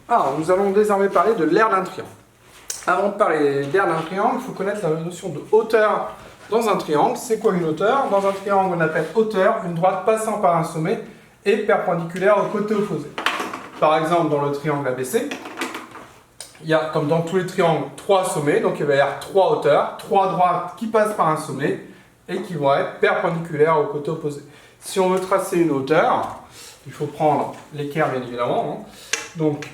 Alors, nous allons désormais parler de l'aire d'un triangle. Avant de parler d'aire d'un triangle, il faut connaître la notion de hauteur dans un triangle. C'est quoi une hauteur? Dans un triangle, on appelle hauteur une droite passant par un sommet et perpendiculaire au côté opposé. Par exemple, dans le triangle ABC, il y a, comme dans tous les triangles, 3 sommets, donc il va y avoir 3 hauteurs, 3 droites qui passent par un sommet et qui vont être perpendiculaires au côté opposé. Si on veut tracer une hauteur, il faut prendre l'équerre bien évidemment. Donc,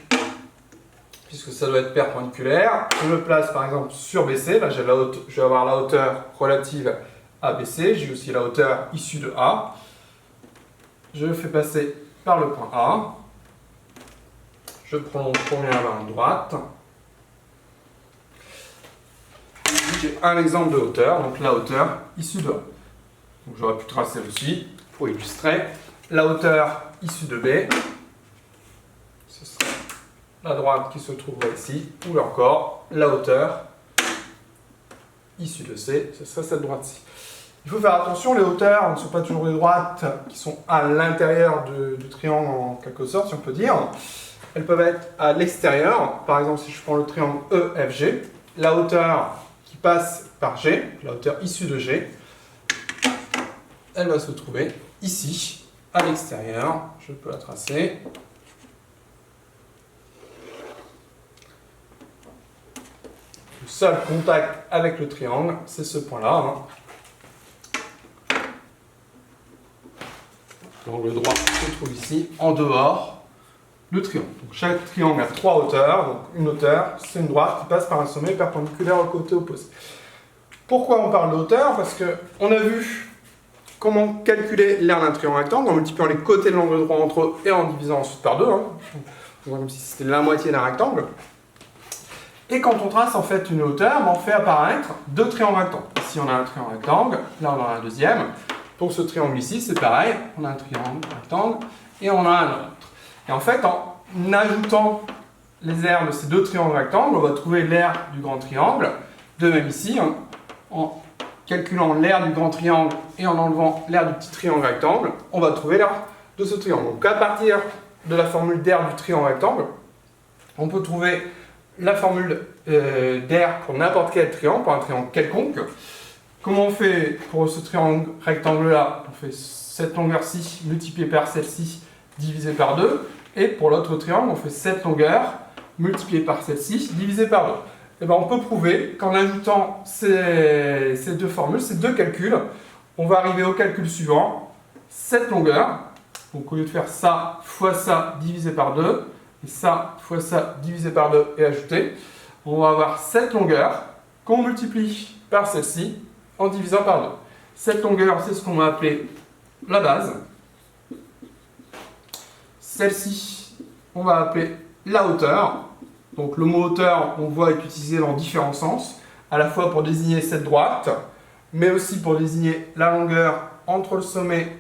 puisque ça doit être perpendiculaire, je me place par exemple sur BC, là je vais avoir la hauteur relative à BC, j'ai aussi la hauteur issue de A. Je le fais passer par le point A. Je prolonge pour venir avoir une droite. J'ai un exemple de hauteur, donc la hauteur issue de A. Donc j'aurais pu tracer aussi, pour illustrer, la hauteur issue de B. Ce serait la droite qui se trouverait ici, ou encore la hauteur issue de C, ce serait cette droite-ci. Il faut faire attention, les hauteurs ne sont pas toujours des droites qui sont à l'intérieur du triangle en quelque sorte, si on peut dire. Elles peuvent être à l'extérieur. Par exemple, si je prends le triangle EFG, la hauteur qui passe par G, la hauteur issue de G, elle va se trouver ici, à l'extérieur. Je peux la tracer. Le seul contact avec le triangle, c'est ce point-là. L'angle droit se trouve ici, en dehors du triangle. Donc chaque triangle a 3 hauteurs. Donc une hauteur, c'est une droite qui passe par un sommet perpendiculaire au côté opposé. Pourquoi on parle de hauteur? Parce qu'on a vu comment calculer l'aire d'un triangle rectangle en multipliant les côtés de l'angle droit entre eux et en divisant ensuite par 2. Comme si c'était la moitié d'un rectangle. Et quand on trace en fait une hauteur, on fait apparaître 2 triangles rectangles. Ici on a un triangle rectangle, là on en a un deuxième. Pour ce triangle ici, c'est pareil, on a un triangle rectangle et on a un autre. Et en fait, en ajoutant les aires de ces 2 triangles rectangles, on va trouver l'aire du grand triangle. De même ici, en calculant l'aire du grand triangle et en enlevant l'aire du petit triangle rectangle, on va trouver l'aire de ce triangle. Donc à partir de la formule d'aire du triangle rectangle, on peut trouver la formule d'aire pour n'importe quel triangle, pour un triangle quelconque. Comment on fait pour ce triangle rectangle-là? On fait cette longueur-ci multipliée par celle-ci divisée par 2. Et pour l'autre triangle, on fait cette longueur multipliée par celle-ci divisée par 2. Et bien, on peut prouver qu'en ajoutant ces 2 formules, ces 2 calculs, on va arriver au calcul suivant. Cette longueur, donc au lieu de faire ça fois ça divisé par 2, et ça fois ça divisé par 2 et ajouté, on va avoir cette longueur qu'on multiplie par celle-ci en divisant par 2. Cette longueur, c'est ce qu'on va appeler la base. Celle-ci, on va appeler la hauteur. Donc le mot hauteur, on voit, est utilisé dans différents sens, à la fois pour désigner cette droite, mais aussi pour désigner la longueur entre le sommet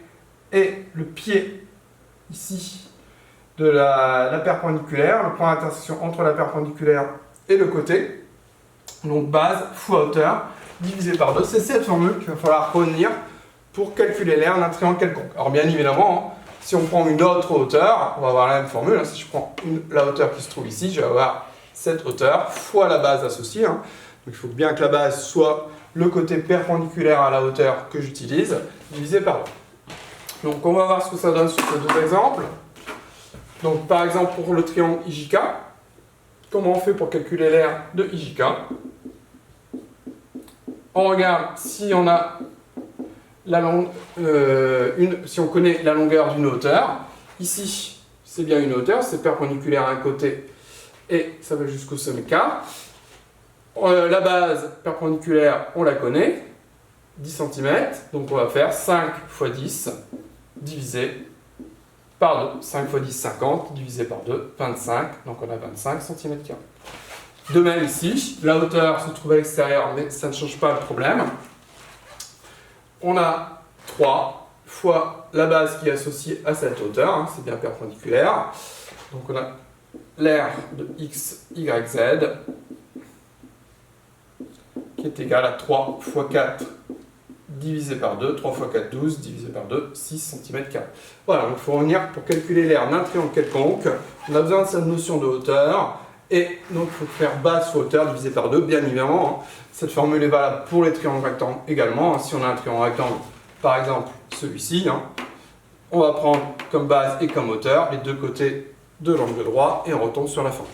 et le pied, ici, de la perpendiculaire, le point d'intersection entre la perpendiculaire et le côté. Donc base fois hauteur divisé par 2. C'est cette formule qu'il va falloir retenir pour calculer l'aire d'un triangle quelconque. Alors bien évidemment, si on prend une autre hauteur, on va avoir la même formule. Si je prends la hauteur qui se trouve ici, je vais avoir cette hauteur fois la base associée. Donc il faut bien que la base soit le côté perpendiculaire à la hauteur que j'utilise, divisé par 2. Donc on va voir ce que ça donne sur ces 2 exemples. Donc par exemple pour le triangle IJK, comment on fait pour calculer l'aire de IJK? On regarde si on a si on connaît la longueur d'une hauteur. Ici, c'est bien une hauteur, c'est perpendiculaire à un côté et ça va jusqu'au sommet K. La base perpendiculaire, on la connaît, 10 cm, donc on va faire 5 fois 10 divisé par 2. 5 fois 10, 50, divisé par 2, 25, donc on a 25 cm². De même ici, la hauteur se trouve à l'extérieur, mais ça ne change pas le problème. On a 3 fois la base qui est associée à cette hauteur, c'est bien perpendiculaire. Donc on a l'aire de x, y, z qui est égal à 3 fois 4 divisé par 2, 3 fois 4, 12, divisé par 2, 6 cm². Voilà, donc il faut revenir pour calculer l'aire d'un triangle quelconque. On a besoin de cette notion de hauteur, et donc il faut faire base fois hauteur divisé par 2, bien évidemment. Hein. Cette formule est valable pour les triangles rectangles également. Hein. Si on a un triangle rectangle, par exemple celui-ci, hein, on va prendre comme base et comme hauteur les deux côtés de l'angle droit, et on retombe sur la forme.